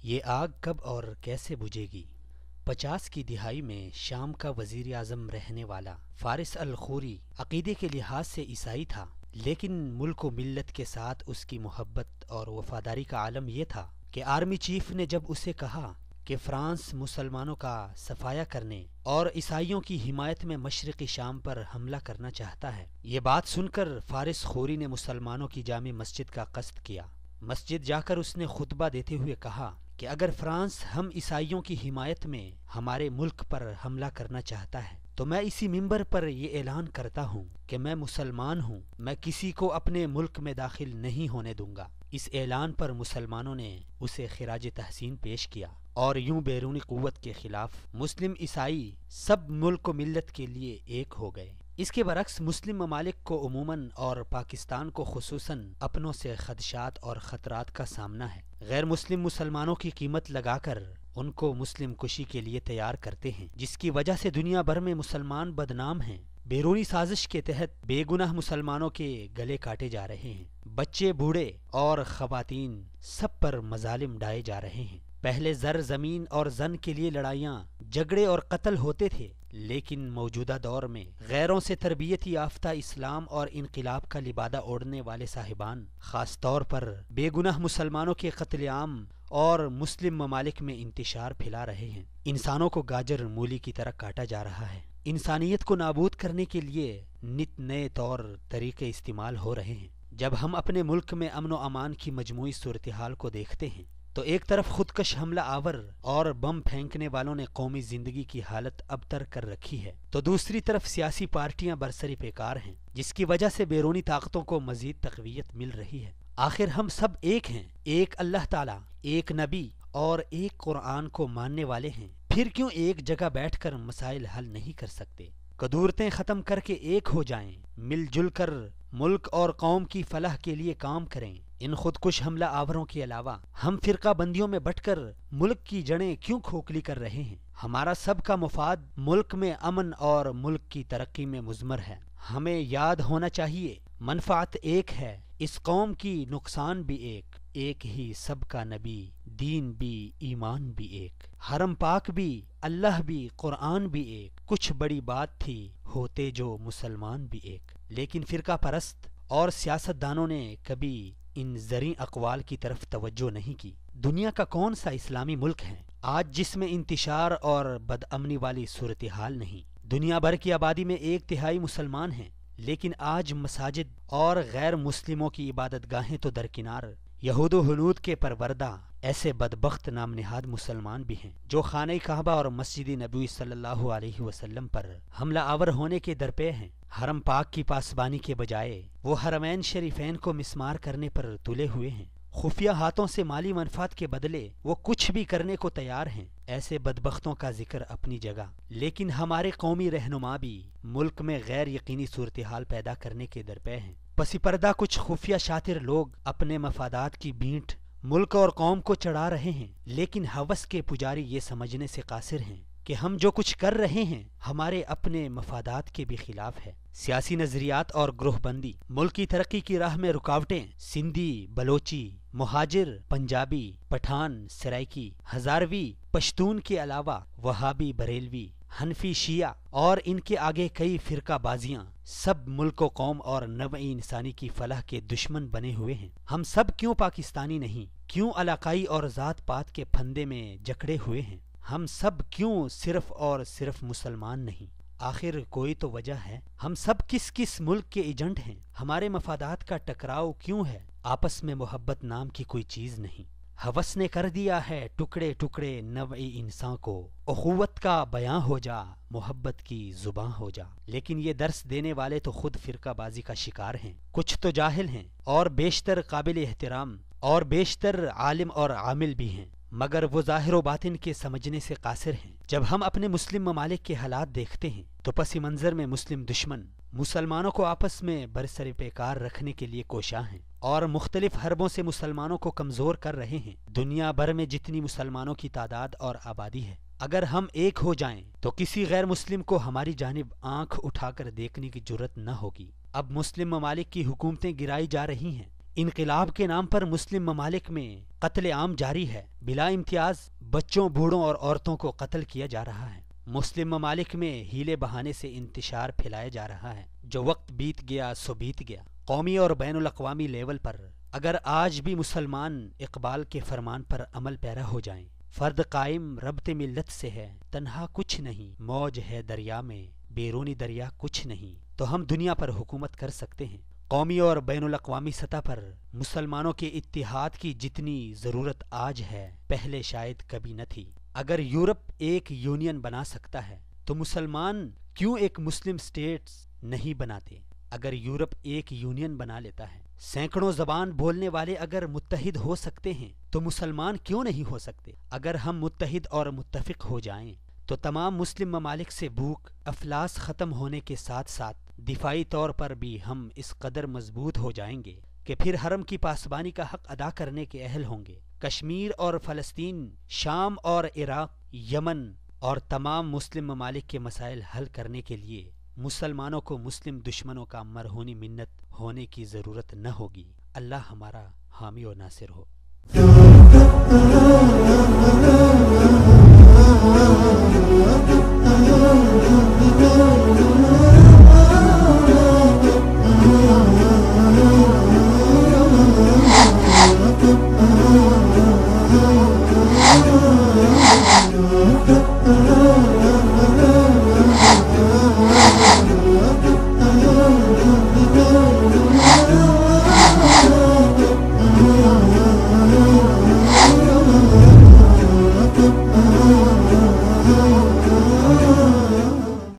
یہ آگ کب اور کیسے بجھے گی؟ 50 کی دہائی میں شام کا وزیر اعظم رہنے والا فارس الخوری عقیدے کے لحاظ سے عیسائی تھا، لیکن ملک و ملت کے ساتھ اس کی محبت اور وفاداری کا عالم یہ تھا کہ آرمی چیف نے جب اسے کہا کہ فرانس مسلمانوں کا صفایا کرنے اور عیسائیوں کی حمایت میں مشرقی شام پر حملہ کرنا چاہتا ہے، یہ بات سن کر فارس خوری نے مسلمانوں کی جامع مسجد کا قصد کیا۔ مسجد جا کر اس نے خطبہ دیتے ہوئے کہا کہ اگر فرانس ہم عیسائیوں کی حمایت میں ہمارے ملک پر حملہ کرنا چاہتا ہے تو میں اسی منبر پر یہ اعلان کرتا ہوں کہ میں مسلمان ہوں، میں کسی کو اپنے ملک میں داخل نہیں ہونے دوں گا۔ اس اعلان پر مسلمانوں نے اسے خراج تحسین پیش کیا اور یوں بیرونی قوت کے خلاف مسلم عیسائی سب ملک و ملت کے لیے ایک ہو گئے۔ اس کے برعکس مسلم ممالک کو عموماً اور پاکستان کو خصوصاً اپنوں سے خدشات اور خطرات کا سامنا ہے۔ غیر مسلم مسلمانوں کی قیمت لگا کر ان کو مسلم کشی کے لیے تیار کرتے ہیں، جس کی وجہ سے دنیا بھر میں مسلمان بدنام ہیں۔ بیرونی سازش کے تحت بے گناہ مسلمانوں کے گلے کاٹے جا رہے ہیں، بچے بوڑھے اور خواتین سب پر مظالم ڈھائے جا رہے ہیں۔ پہلے زر زمین اور زن کے لیے لڑائیاں، جھگڑے اور قتل ہوتے تھے، لیکن موجودہ دور میں غیروں سے تربیت یافتہ اسلام اور انقلاب کا لبادہ اوڑھنے والے صاحبان خاص طور پر بے گناہ مسلمانوں کے قتل عام اور مسلم ممالک میں انتشار پھیلا رہے ہیں۔ انسانوں کو گاجر مولی کی طرح کاٹا جا رہا ہے۔ انسانیت کو نابود کرنے کے لیے نت نئے طور طریقے استعمال ہو رہے ہیں۔ جب ہم اپنے ملک میں امن و امان کی مجموعی صورتحال کو دیکھتے ہیں تو ایک طرف خودکش حملہ آور اور بم پھینکنے والوں نے قومی زندگی کی حالت ابتر کر رکھی ہے، تو دوسری طرف سیاسی پارٹیاں برسری پیکار ہیں، جس کی وجہ سے بیرونی طاقتوں کو مزید تقویت مل رہی ہے۔ آخر ہم سب ایک ہیں، ایک اللہ تعالیٰ، ایک نبی اور ایک قرآن کو ماننے والے ہیں، پھر کیوں ایک جگہ بیٹھ کر مسائل حل نہیں کر سکتے؟ کدورتیں ختم کر کے ایک ہو جائیں، مل جل کر ملک اور قوم کی فلاح کے لیے کام کریں۔ ان خودکش حملہ آوروں کے علاوہ ہم فرقہ بندیوں میں بٹ کر ملک کی جڑیں کیوں کھوکھلی کر رہے ہیں؟ ہمارا سب کا مفاد ملک میں امن اور ملک کی ترقی میں مضمر ہے۔ ہمیں یاد ہونا چاہیے منفعت ایک ہے، اس قوم کی نقصان بھی ایک، ایک ہی سب کا نبی، دین بھی ایمان بھی ایک، حرم پاک بھی اللہ بھی قرآن بھی ایک، کچھ بڑی بات تھی ہوتے جو مسلمان بھی ایک۔ لیکن فرقہ پرست اور سیاست دانوں نے کبھی ان زرعی اقوال کی طرف توجہ نہیں کی۔ دنیا کا کون سا اسلامی ملک ہے آج جس میں انتشار اور بدامنی والی صورتحال نہیں؟ دنیا بھر کی آبادی میں 1/3 مسلمان ہیں، لیکن آج مساجد اور غیر مسلموں کی عبادت گاہیں تو درکنار، یہود و ہنود کے پروردہ ایسے بدبخت نام نہاد مسلمان بھی ہیں جو خانہ کعبہ اور مسجد نبوی صلی اللہ علیہ وسلم پر حملہ آور ہونے کے درپے ہیں۔ حرم پاک کی پاسبانی کے بجائے وہ حرمین شریفین کو مسمار کرنے پر تلے ہوئے ہیں۔ خفیہ ہاتھوں سے مالی منفعت کے بدلے وہ کچھ بھی کرنے کو تیار ہیں۔ ایسے بدبختوں کا ذکر اپنی جگہ، لیکن ہمارے قومی رہنما بھی ملک میں غیر یقینی صورتحال پیدا کرنے کے درپے ہیں۔ پس پردہ کچھ خفیہ شاطر لوگ اپنے مفادات کی بینٹ ملک اور قوم کو چڑھا رہے ہیں، لیکن ہوس کے پجاری یہ سمجھنے سے قاصر ہیں کہ ہم جو کچھ کر رہے ہیں ہمارے اپنے مفادات کے بھی خلاف ہے۔ سیاسی نظریات اور گروہ بندی ملک کی ترقی کی راہ میں رکاوٹیں، سندھی، بلوچی، مہاجر، پنجابی، پٹھان، سرائکی، ہزاروی، پشتون کے علاوہ وہابی، بریلوی، حنفی، شیعہ اور ان کے آگے کئی فرقہ بازیاں سب ملک و قوم اور نوع انسانی کی فلاح کے دشمن بنے ہوئے ہیں۔ ہم سب کیوں پاکستانی نہیں؟ کیوں علاقائی اور ذات پات کے پھندے میں جکڑے ہوئے ہیں؟ ہم سب کیوں صرف اور صرف مسلمان نہیں؟ آخر کوئی تو وجہ ہے۔ ہم سب کس کس ملک کے ایجنٹ ہیں؟ ہمارے مفادات کا ٹکراؤ کیوں ہے؟ آپس میں محبت نام کی کوئی چیز نہیں۔ ہوس نے کر دیا ہے ٹکڑے ٹکڑے نوعی انسان کو، اخوت کا بیاں ہو جا، محبت کی زباں ہو جا۔ لیکن یہ درس دینے والے تو خود فرقہ بازی کا شکار ہیں۔ کچھ تو جاہل ہیں اور بیشتر قابل احترام اور بیشتر عالم اور عامل بھی ہیں، مگر وہ ظاہر و باطن کے سمجھنے سے قاصر ہیں۔ جب ہم اپنے مسلم ممالک کے حالات دیکھتے ہیں تو پس منظر میں مسلم دشمن مسلمانوں کو آپس میں برسر پیکار رکھنے کے لیے کوشاں ہیں اور مختلف حربوں سے مسلمانوں کو کمزور کر رہے ہیں۔ دنیا بھر میں جتنی مسلمانوں کی تعداد اور آبادی ہے، اگر ہم ایک ہو جائیں تو کسی غیر مسلم کو ہماری جانب آنکھ اٹھا کر دیکھنے کی جرت نہ ہوگی۔ اب مسلم ممالک کی حکومتیں گرائی جا رہی ہیں، انقلاب کے نام پر مسلم ممالک میں قتل عام جاری ہے، بلا امتیاز بچوں، بوڑھوں اور عورتوں کو قتل کیا جا رہا ہے۔ مسلم ممالک میں ہیلے بہانے سے انتشار پھیلایا جا رہا ہے۔ جو وقت بیت گیا سو بیت گیا۔ قومی اور بین الاقوامی لیول پر اگر آج بھی مسلمان اقبال کے فرمان پر عمل پیرا ہو جائیں، فرد قائم ربط ملت سے ہے، تنہا کچھ نہیں، موج ہے دریا میں، بیرونی دریا کچھ نہیں، تو ہم دنیا پر حکومت کر سکتے ہیں۔ قومی اور بین الاقوامی سطح پر مسلمانوں کے اتحاد کی جتنی ضرورت آج ہے، پہلے شاید کبھی نہ تھی۔ اگر یورپ ایک یونین بنا سکتا ہے تو مسلمان کیوں ایک مسلم سٹیٹس نہیں بناتے؟ اگر یورپ ایک یونین بنا لیتا ہے، سینکڑوں زبان بولنے والے اگر متحد ہو سکتے ہیں تو مسلمان کیوں نہیں ہو سکتے؟ اگر ہم متحد اور متفق ہو جائیں تو تمام مسلم ممالک سے بھوک افلاس ختم ہونے کے ساتھ ساتھ دفاعی طور پر بھی ہم اس قدر مضبوط ہو جائیں گے کہ پھر حرم کی پاسبانی کا حق ادا کرنے کے اہل ہوں گے۔ کشمیر اور فلسطین، شام اور عراق، یمن اور تمام مسلم ممالک کے مسائل حل کرنے کے لیے مسلمانوں کو مسلم دشمنوں کا مرہونی منت ہونے کی ضرورت نہ ہوگی۔ اللہ ہمارا حامی و ناصر ہو۔